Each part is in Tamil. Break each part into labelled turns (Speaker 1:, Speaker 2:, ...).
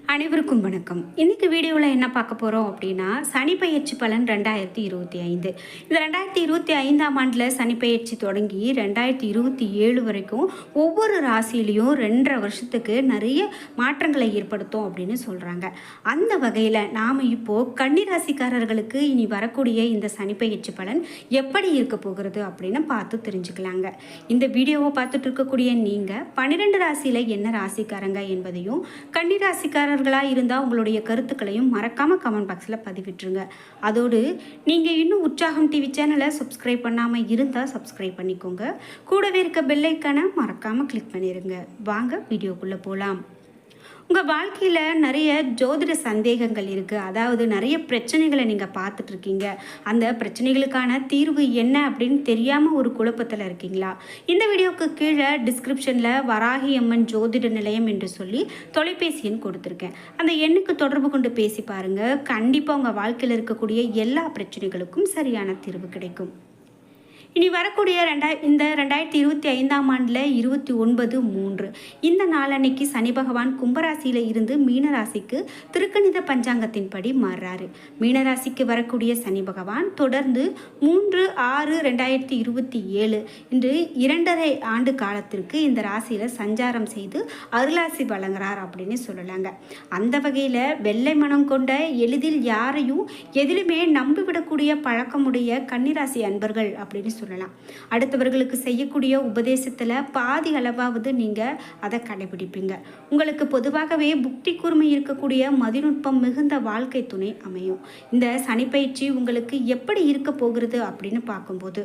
Speaker 1: அனைவருக்கும் வணக்கம். இன்னைக்கு வீடியோவில் என்ன பார்க்க போகிறோம் அப்படின்னா, சனி பெயர்ச்சி பலன் 2025. இந்த 2025ஆம் ஆண்டில் சனி பெயர்ச்சி தொடங்கி 2027 வரைக்கும் ஒவ்வொரு ராசியிலையும் 2.5 வருஷத்துக்கு நிறைய மாற்றங்களை ஏற்படுத்தும் அப்படின்னு சொல்கிறாங்க. அந்த வகையில் நாம் இப்போது கன்னி ராசிக்காரர்களுக்கு இனி வரக்கூடிய இந்த சனி பெயர்ச்சி பலன் எப்படி இருக்க போகிறது அப்படின்னு பார்த்து தெரிஞ்சுக்கலாங்க. இந்த வீடியோவை பார்த்துட்டு இருக்கக்கூடிய நீங்கள் 12 ராசியில் என்ன ராசிக்காரங்க என்பதையும், கன்னி ராசிக்காரர்களாக இருந்தால் உங்களுடைய கருத்துக்களையும் மறக்காமல் கமெண்ட் பாக்ஸில் பதிவிட்டுருங்க. அதோடு நீங்கள் இன்னும் உற்சாகம் டிவி சேனலை சப்ஸ்கிரைப் பண்ணாமல் இருந்தால் சப்ஸ்கிரைப் பண்ணிக்கோங்க. கூடவே இருக்க பெல் ஐக்கானை மறக்காமல் கிளிக் பண்ணிடுங்க. வாங்க வீடியோக்குள்ளே போகலாம். உங்கள் வாழ்க்கையில் நிறைய ஜோதிட சந்தேகங்கள் இருக்குது. அதாவது நிறைய பிரச்சனைகளை நீங்கள் பார்த்துட்ருக்கீங்க. அந்த பிரச்சனைகளுக்கான தீர்வு என்ன அப்படின்னு தெரியாமல் ஒரு குழப்பத்தில் இருக்கீங்களா? இந்த வீடியோவுக்கு கீழே டிஸ்கிரிப்ஷனில் வராகி அம்மன் ஜோதிட நிலையம் என்று சொல்லி தொலைபேசி எண் கொடுத்துருக்கேன். அந்த எண்ணுக்கு தொடர்பு கொண்டு பேசி பாருங்கள். கண்டிப்பாக உங்கள் வாழ்க்கையில் இருக்கக்கூடிய எல்லா பிரச்சனைகளுக்கும் சரியான தீர்வு கிடைக்கும். இனி வரக்கூடிய இந்த 2025ஆம் ஆண்டில் 29/3 இந்த நாளன்னைக்கு சனி பகவான் கும்பராசியில் இருந்து மீனராசிக்கு திருக்கணித பஞ்சாங்கத்தின்படி மாறுறாரு. மீனராசிக்கு வரக்கூடிய சனி பகவான் தொடர்ந்து 3/6/2027 இன்று 2.5 ஆண்டு காலத்திற்கு இந்த ராசியில் சஞ்சாரம் செய்து அருளாசி வழங்குறார் அப்படின்னு சொல்லலாங்க. அந்த வகையில் வெள்ளை மனம் கொண்ட எளிதில் யாரையும் எதிலுமே நம்பிவிடக்கூடிய பழக்கமுடைய கன்னிராசி அன்பர்கள் அப்படின்னு சொல்லலாம். அடுத்தவர்களுக்கு செய்யக்கூடிய உபதேசத்தில் பாதி அளவாவது நீங்கள் அதை கடைபிடிப்பீங்க. உங்களுக்கு பொதுவாகவே புத்தி கூர்மை இருக்கக்கூடிய மதிநுட்பம் மிகுந்த வாழ்க்கை துணை அமையும். இந்த சனிப்பயிற்சி உங்களுக்கு எப்படி இருக்க போகிறது அப்படின்னு பார்க்கும்போது,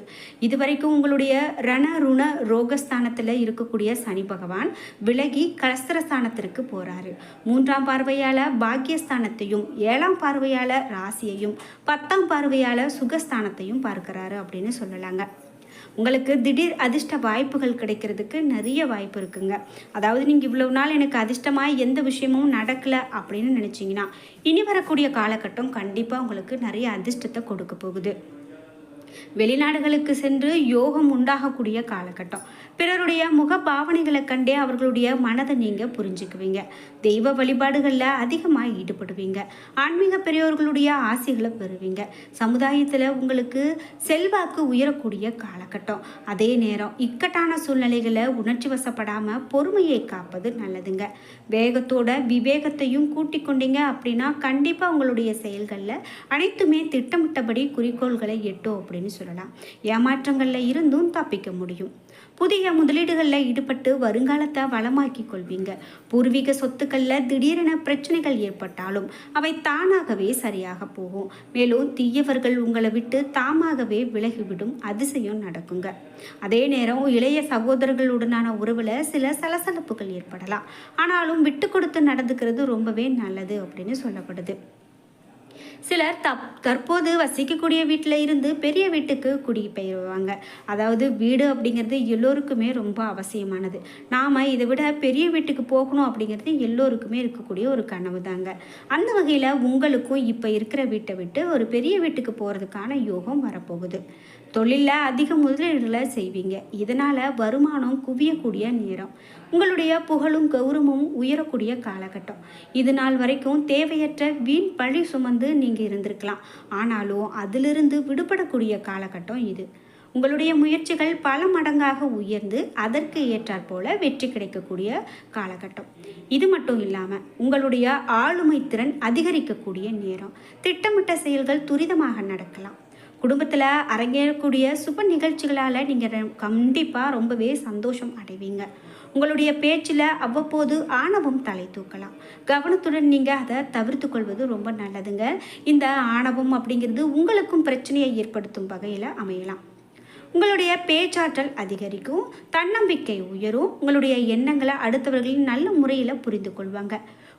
Speaker 1: இதுவரைக்கும் உங்களுடைய ரண ருண ரோகஸ்தானத்தில் இருக்கக்கூடிய சனி பகவான் விலகி கலஸ்திரஸ்தானத்திற்கு போகிறாரு. 3ஆம் பார்வையால் பாக்கியஸ்தானத்தையும் 7ஆம் பார்வையால் ராசியையும் 10ஆம் பார்வையால் சுகஸ்தானத்தையும் பார்க்கிறாரு அப்படின்னு சொல்லலாங்க. உங்களுக்கு திடீர் அதிர்ஷ்ட வாய்ப்புகள் கிடைக்கிறதுக்கு நிறைய வாய்ப்பு இருக்குங்க. அதாவது நீங்கள் இவ்வளவு நாள் எனக்கு அதிர்ஷ்டமாக எந்த விஷயமும் நடக்கலை அப்படின்னு நினச்சிங்கன்னா, இனி வரக்கூடிய காலகட்டம் கண்டிப்பாக உங்களுக்கு நிறைய அதிர்ஷ்டத்தை கொடுக்க போகுது. வெளிநாடுகளுக்கு சென்று யோகம் உண்டாகக்கூடிய காலகட்டம். பிறருடைய முக பாவனைகளை கண்டே அவர்களுடைய மனதை நீங்கள் புரிஞ்சுக்குவீங்க. தெய்வ வழிபாடுகளில் அதிகமாக ஈடுபடுவீங்க. ஆன்மீக பெரியோர்களுடைய ஆசைகளை பெறுவீங்க. சமுதாயத்தில் உங்களுக்கு செல்வாக்கு உயரக்கூடிய காலகட்டம். அதே நேரம் இக்கட்டான சூழ்நிலைகளை உணர்ச்சி வசப்படாமல் பொறுமையை காப்பது நல்லதுங்க. வேகத்தோட விவேகத்தையும் கூட்டிக் கொண்டீங்க அப்படின்னா கண்டிப்பாக உங்களுடைய செயல்களில் அனைத்துமே திட்டமிட்டபடி குறிக்கோள்களை எட்டும் அப்படின்னு சொல்லலாம். ஏமாற்றங்களில் இருந்தும் தப்பிக்க முடியும். புதிய முதலீடுகளில் ஈடுபட்டு வருங்காலத்தை வளமாக்கி கொள்வீங்க. பூர்வீக சொத்துக்களில் திடீரென பிரச்சனைகள் ஏற்பட்டாலும் அவை தானாகவே சரியாக போகும். மேலும் தீயவர்கள் உங்களை விட்டு தாமாகவே விலகிவிடும் அதிசயம் நடக்குங்க. அதே நேரம் இளைய சகோதரர்களுடனான உறவில் சில சலசலப்புகள் ஏற்படலாம். ஆனாலும் விட்டு கொடுத்து நடந்துக்கிறது ரொம்பவே நல்லது அப்படின்னு சொல்லப்படுது. சிலர் தற்போது வசிக்கக்கூடிய வீட்டில் இருந்து பெரிய வீட்டுக்கு குடிபெயர்வாங்க. அதாவது வீடு அப்படிங்கிறது எல்லோருக்குமே ரொம்ப அவசியமானது. நாம் இதை விட பெரிய வீட்டுக்கு போகணும் அப்படிங்கிறது எல்லோருக்குமே இருக்கக்கூடிய ஒரு கனவு தாங்க. அந்த வகையில் உங்களுக்கும் இப்போ இருக்கிற வீட்டை விட்டு ஒரு பெரிய வீட்டுக்கு போகிறதுக்கான யோகம் வரப்போகுது. தொழிலில் அதிக முதலீடுகளை செய்வீங்க. இதனால் வருமானம் குவியக்கூடிய நேரம். உங்களுடைய புகழும் கௌரவமும் உயரக்கூடிய காலகட்டம். இது நாள் வரைக்கும் தேவையற்ற வீண் பழி சுமந்து நீங்கள் இருந்திருக்கலாம். ஆனாலும் அதிலிருந்து விடுபடக்கூடிய காலகட்டம் இது. உங்களுடைய முயற்சிகள் பல மடங்காக உயர்ந்து அதற்கு ஏற்றாற் போல வெற்றி கிடைக்கக்கூடிய காலகட்டம். இது மட்டும் இல்லாமல் உங்களுடைய ஆளுமை திறன் அதிகரிக்கக்கூடிய நேரம். திட்டமிட்ட செயல்கள் துரிதமாக நடக்கலாம். குடும்பத்தில் அரங்கேறக்கூடிய சுப நிகழ்ச்சிகளால் நீங்கள் கண்டிப்பாக ரொம்பவே சந்தோஷம் அடைவீங்க. உங்களுடைய பேச்சில் அவ்வப்போது ஆணவம் தலை தூக்கலாம். கவனத்துடன் நீங்கள் அதை தவிர்த்து கொள்வது ரொம்ப நல்லதுங்க. இந்த ஆணவம் அப்படிங்கிறது உங்களுக்கும் பிரச்சனையை ஏற்படுத்தும் வகையில் அமையலாம். உங்களுடைய பேச்சாற்றல் அதிகரிக்கும். தன்னம்பிக்கை உயரும். உங்களுடைய எண்ணங்களை அடுத்தவர்களின் நல்ல முறையில் புரிந்து கொள்வாங்க.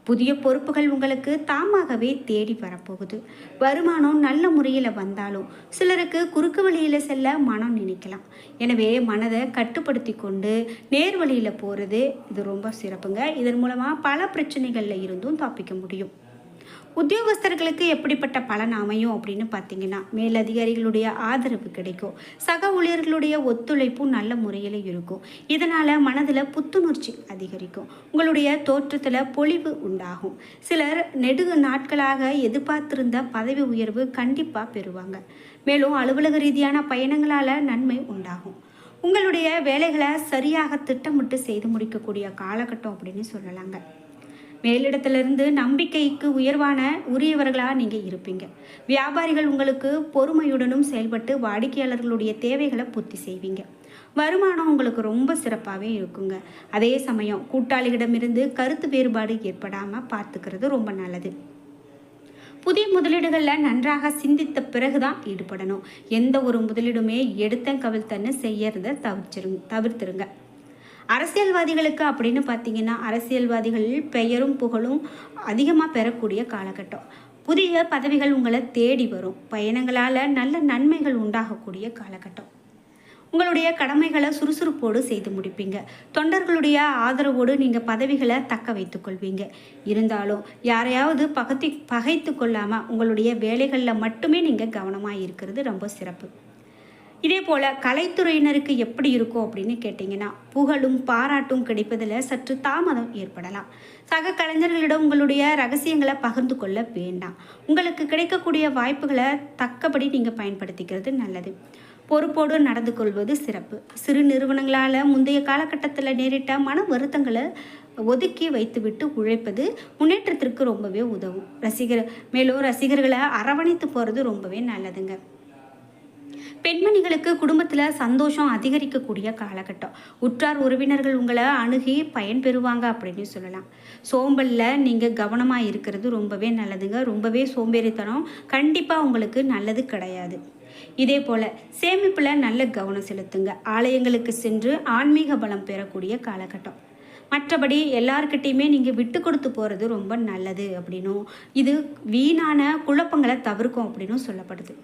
Speaker 1: புதிய பொறுப்புகள் உங்களுக்கு தாமாகவே தேடி வரப்போகுது. வருமானம் நல்ல முறையில் வந்தாலும் சிலருக்கு குறுக்கு வழியில் செல்ல மனம் நினைக்கலாம். எனவே மனதை கட்டுப்படுத்தி கொண்டு நேர் வழியில் போகிறது இது ரொம்ப சிறப்புங்க. இதன் மூலமாக பல பிரச்சனைகளில் இருந்தும் தப்பிக்க முடியும். உத்தியோகஸ்தர்களுக்கு எப்படிப்பட்ட பலன் அமையும் அப்படின்னு பார்த்தீங்கன்னா, மேலதிகாரிகளுடைய ஆதரவு கிடைக்கும். சக ஊழியர்களுடைய ஒத்துழைப்பும் நல்ல முறையில் இருக்கும். இதனால் மனதில் புத்துணர்ச்சி அதிகரிக்கும். உங்களுடைய தோற்றத்தில் பொலிவு உண்டாகும். சிலர் நெடு நாட்களாக எதிர்பார்த்திருந்த பதவி உயர்வு கண்டிப்பாக பெறுவாங்க. மேலும் அலுவலக ரீதியான பயணங்களால் நன்மை உண்டாகும். உங்களுடைய வேலைகளை சரியாக திட்டமிட்டு செய்து முடிக்கக்கூடிய காலகட்டம் அப்படின்னு சொல்லலாங்க. மேலிடத்திலிருந்து நம்பிக்கைக்கு உரியவர்களாக நீங்கள் இருப்பீங்க. வியாபாரிகள் உங்களுக்கு பொறுமையுடனும் செயல்பட்டு வாடிக்கையாளர்களுடைய தேவைகளை பூர்த்தி செய்வீங்க. வருமானம் உங்களுக்கு ரொம்ப சிறப்பாகவே இருக்குங்க. அதே சமயம் கூட்டாளிகளிடமிருந்து கருத்து வேறுபாடு ஏற்படாமல் பார்த்துக்கிறது ரொம்ப நல்லது. புதிய முதலீடுகளில் நன்றாக சிந்தித்த பிறகு தான் ஈடுபடணும். எந்த ஒரு முதலீடுமே எடுத்த கவிழ்த்தன்னு செய்யறத தவிர்த்துருங்க. அரசியல்வாதிகளுக்கு அப்படின்னு பார்த்தீங்கன்னா, அரசியல்வாதிகள் பெயரும் புகழும் அதிகமாக பெறக்கூடிய காலகட்டம். புதிய பதவிகள் உங்களை தேடி வரும். பயணங்களால் நல்ல நன்மைகள் உண்டாகக்கூடிய காலகட்டம். உங்களுடைய கடமைகளை சுறுசுறுப்போடு செய்து முடிப்பீங்க. தொண்டர்களுடைய ஆதரவோடு நீங்கள் பதவிகளை தக்க வைத்து கொள்வீங்க. இருந்தாலும் யாரையாவது பகைத்து கொள்ளாமல் உங்களுடைய வேலைகளில் மட்டுமே நீங்கள் கவனமாக இருக்கிறது ரொம்ப சிறப்பு. இதே போல் கலைத்துறையினருக்கு எப்படி இருக்கும் அப்படின்னு கேட்டிங்கன்னா, புகழும் பாராட்டும் கிடைப்பதில் சற்று தாமதம் ஏற்படலாம். சக கலைஞர்களிடம் உங்களுடைய ரகசியங்களை பகிர்ந்து கொள்ள வேண்டாம். உங்களுக்கு கிடைக்கக்கூடிய வாய்ப்புகளை தக்கபடி நீங்கள் பயன்படுத்திக்கிறது நல்லது. பொறுப்போடு நடந்து கொள்வது சிறப்பு. சிறு நிறுவனங்களால் முந்தைய காலகட்டத்தில் நேரிட்ட மன வருத்தங்களை ஒதுக்கி வைத்துவிட்டு உழைப்பது முன்னேற்றத்திற்கு ரொம்பவே உதவும். மேலும் ரசிகர்களை அரவணைத்து போகிறது ரொம்பவே நல்லதுங்க. பெண்மணிகளுக்கு குடும்பத்தில் சந்தோஷம் அதிகரிக்கக்கூடிய காலகட்டம். உற்றார் உறவினர்கள் உங்களை அணுகி பயன் பெறுவாங்க அப்படின்னு சொல்லலாம். சோம்பலில் நீங்கள் கவனமாக இருக்கிறது ரொம்பவே நல்லதுங்க. ரொம்பவே சோம்பேறித்தனம் கண்டிப்பாக உங்களுக்கு நல்லது கிடையாது. இதே போல் சேமிப்பில் நல்ல கவனம் செலுத்துங்க. ஆலயங்களுக்கு சென்று ஆன்மீக பலம் பெறக்கூடிய காலகட்டம். மற்றபடி எல்லார்கிட்டையுமே நீங்கள் விட்டு கொடுத்து போகிறது ரொம்ப நல்லது அப்படின்னும், இது வீணான குழப்பங்களை தவிர்க்கும் அப்படின்னும் சொல்லப்படுது.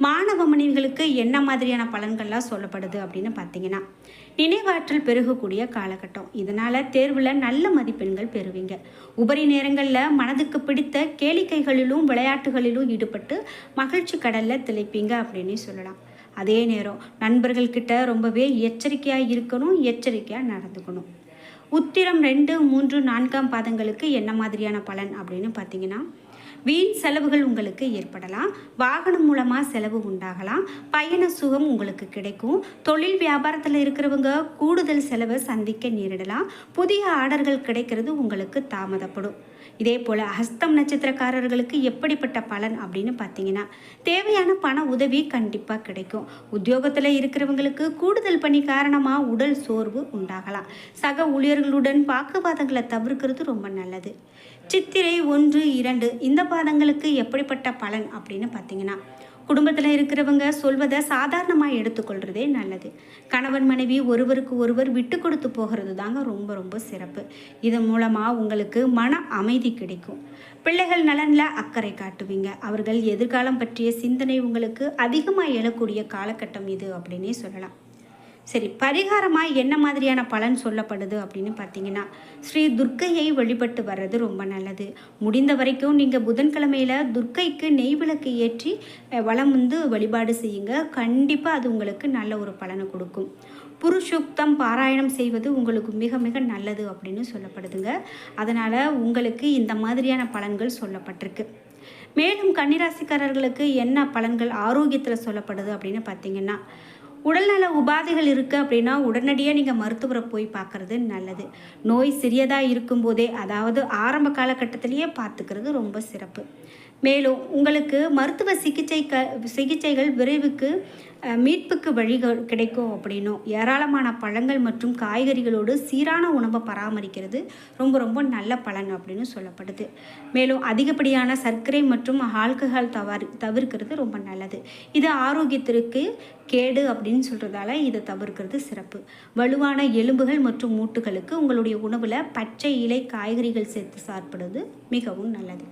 Speaker 1: மாணவ மனிதர்களுக்கு என்ன மாதிரியான பலன்கள்லாம் சொல்லப்படுது அப்படின்னு பார்த்தீங்கன்னா, நினைவாற்றல் பெருகக்கூடிய காலகட்டம். இதனால் தேர்வில் நல்ல மதிப்பெண்கள் பெறுவீங்க. உபரி நேரங்களில் மனதுக்கு பிடித்த கேளிக்கைகளிலும் விளையாட்டுகளிலும் ஈடுபட்டு மகிழ்ச்சி கடலில் திளைப்பீங்க அப்படின்னு சொல்லலாம். அதே நேரம் நண்பர்கள்கிட்ட ரொம்பவே எச்சரிக்கையாக இருக்கணும், எச்சரிக்கையாக நடந்துக்கணும். உத்திரம் 2, 3, 4ஆம் பாதங்களுக்கு என்ன மாதிரியான பலன் அப்படின்னு பார்த்தீங்கன்னா, வீண் செலவுகள் உங்களுக்கு ஏற்படலாம். வாகனம் மூலமாக செலவு உண்டாகலாம். பயண சுகம் உங்களுக்கு கிடைக்கும். தொழில் வியாபாரத்தில் இருக்கிறவங்க கூடுதல் செலவை சந்திக்க நேரிடலாம். புதிய ஆர்டர்கள் கிடைக்கிறது உங்களுக்கு தாமதப்படும். இதே போல் ஹஸ்தம் நட்சத்திரக்காரர்களுக்கு எப்படிப்பட்ட பலன் அப்படின்னு பார்த்தீங்கன்னா, தேவையான பண உதவி கண்டிப்பாக கிடைக்கும். உத்தியோகத்தில் இருக்கிறவங்களுக்கு கூடுதல் பணி காரணமாக உடல் சோர்வு உண்டாகலாம். சக ஊழியர்களுடன் வாக்குவாதங்களை தவிர்க்கிறது ரொம்ப நல்லது. சித்திரை 1, 2 இந்த பாதங்களுக்கு எப்படிப்பட்ட பலன் அப்படின்னு பார்த்தீங்கன்னா, குடும்பத்தில் இருக்கிறவங்க சொல்வதை சாதாரணமாக எடுத்துக்கொள்கிறதே நல்லது. கணவன் மனைவி ஒருவருக்கு ஒருவர் விட்டு கொடுத்து போகிறது தாங்க ரொம்ப ரொம்ப சிறப்பு. இதன் மூலமாக உங்களுக்கு மன அமைதி கிடைக்கும். பிள்ளைகள் நலனில் அக்கறை காட்டுவீங்க. அவர்கள் எதிர்காலம் பற்றிய சிந்தனை உங்களுக்கு அதிகமாக எழக்கூடிய காலகட்டம் இது அப்படின்னே சொல்லலாம். சரி, பரிகாரமாக என்ன மாதிரியான பலன் சொல்லப்படுது அப்படின்னு பார்த்தீங்கன்னா, ஸ்ரீ துர்க்கையை வழிபட்டு வர்றது ரொம்ப நல்லது. முடிந்த வரைக்கும் நீங்கள் புதன்கிழமையில் துர்க்கைக்கு நெய் விளக்கு ஏற்றி வலம் வழிபாடு செய்யுங்க. கண்டிப்பாக அது உங்களுக்கு நல்ல ஒரு பலனை கொடுக்கும். புருஷுக்தம் பாராயணம் செய்வது உங்களுக்கு மிக மிக நல்லது அப்படின்னு சொல்லப்படுதுங்க. அதனால் உங்களுக்கு இந்த மாதிரியான பலன்கள் சொல்லப்பட்டிருக்கு. மேலும் கன்னிராசிக்காரர்களுக்கு என்ன பலன்கள் ஆரோக்கியத்தில் சொல்லப்படுது அப்படின்னு பார்த்தீங்கன்னா, உடல்நல உபாதைகள் இருக்குது அப்படின்னா உடனடியாக நீங்கள் மருத்துவரை போய் பார்க்குறது நல்லது. நோய் சிறியதாக இருக்கும்போதே, அதாவது ஆரம்ப காலகட்டத்திலேயே பார்த்துக்கிறது ரொம்ப சிறப்பு. மேலும் உங்களுக்கு மருத்துவ சிகிச்சைகள் விரைவுக்கு மீட்புக்கு வழிகள் கிடைக்கும் அப்படின்னும், ஏராளமான பழங்கள் மற்றும் காய்கறிகளோடு சீரான உணவை பராமரிக்கிறது ரொம்ப ரொம்ப நல்ல பலன் அப்படின்னு சொல்லப்படுது. மேலும் அதிகப்படியான சர்க்கரை மற்றும் ஆல்கஹால் தவிர்க்கிறது ரொம்ப நல்லது. இது ஆரோக்கியத்திற்கு கேடு அப்படின்னு சொல்கிறதால இதை தவிர்க்கிறது சிறப்பு. வலுவான எலும்புகள் மற்றும் மூட்டுகளுக்கு உங்களுடைய உணவில் பச்சை இலை காய்கறிகள் சேர்த்து சாப்பிடுவது மிகவும் நல்லது.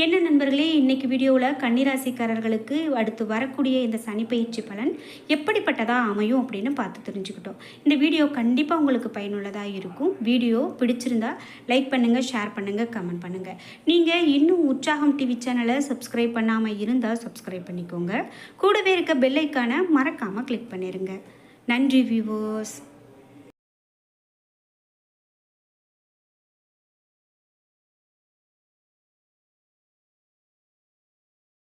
Speaker 1: என்ன நண்பர்களே, இன்னைக்கு வீடியோவில் கன்னிராசிக்காரர்களுக்கு அடுத்து வரக்கூடிய இந்த சனிப்பெயர்ச்சி பலன் எப்படிப்பட்டதாக அமையும் அப்படின்னு பார்த்து தெரிஞ்சுக்கிட்டோம். இந்த வீடியோ கண்டிப்பாக உங்களுக்கு பயனுள்ளதாக இருக்கும். வீடியோ பிடிச்சிருந்தா லைக் பண்ணுங்கள், ஷேர் பண்ணுங்கள், கமெண்ட் பண்ணுங்கள். நீங்கள் இன்னும் உற்சாகம் டிவி சேனலை சப்ஸ்கிரைப் பண்ணாமல் இருந்தால் சப்ஸ்கிரைப் பண்ணிக்கோங்க. கூடவே இருக்க பெல் ஐக்கானை மறக்காமல் கிளிக் பண்ணிடுங்க. நன்றி வியூவர்ஸ்.